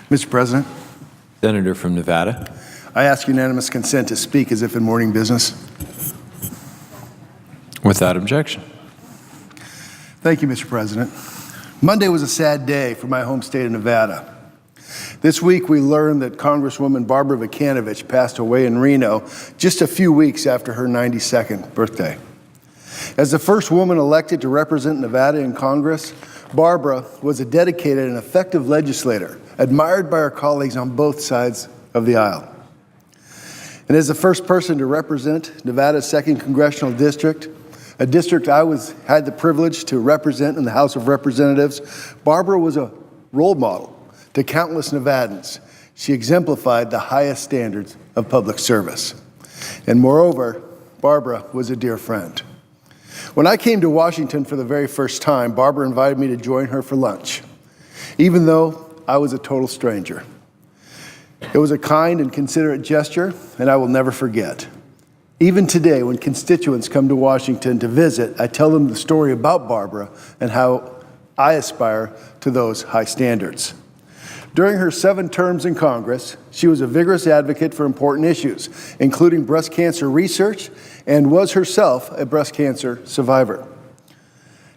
Mr. President, Senator from Nevada. I ask unanimous consent to speak as if in morning business. Without objection. Thank you, Mr. President. Monday was a sad day for my home state of Nevada. This week, we learned that Congresswoman Barbara Vucanovich passed away in Reno just a few weeks after her 92nd birthday. As the first woman elected to represent Nevada in Congress, Barbara was a dedicated and effective legislator, admired by her colleagues on both sides of the aisle. And as the first person to represent Nevada's 2nd Congressional District, a district I had the privilege to represent in the House of Representatives, Barbara was a role model to countless Nevadans. She exemplified the highest standards of public service. And moreover, Barbara was a dear friend. When I came to Washington for the very first time, Barbara invited me to join her for lunch, even though I was a total stranger. It was a kind and considerate gesture, and I will never forget. Even today, when constituents come to Washington to visit, I tell them the story about Barbara and how I aspire to those high standards. During her 7 terms in Congress, she was a vigorous advocate for important issues, including breast cancer research, and was herself a breast cancer survivor.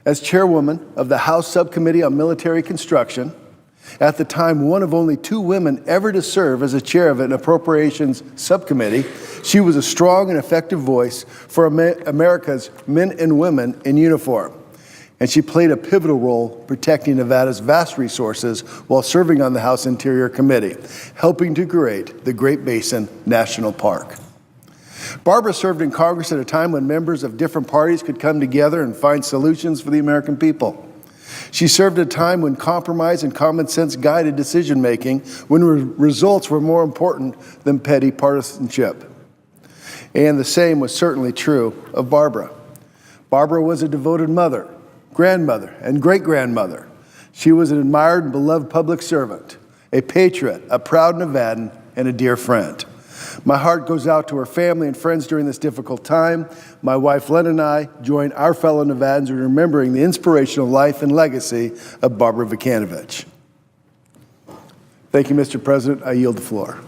As chairwoman of the House Subcommittee on Military Construction, at the time one of only 2 women ever to serve as a chair of an appropriations subcommittee, she was a strong and effective voice for America's men and women in uniform. And she played a pivotal role protecting Nevada's vast resources while serving on the House Interior Committee, helping to create the Great Basin National Park. Barbara served in Congress at a time when members of different parties could come together and find solutions for the American people. She served at a time when compromise and common sense guided decision-making, when results were more important than petty partisanship. And the same was certainly true of Barbara. Barbara was a devoted mother, grandmother, and great-grandmother. She was an admired and beloved public servant, a patriot, a proud Nevadan, and a dear friend. My heart goes out to her family and friends during this difficult time. My wife, Len, and I join our fellow Nevadans in remembering the inspirational life and legacy of Barbara Vucanovich. Thank you, Mr. President. I yield the floor.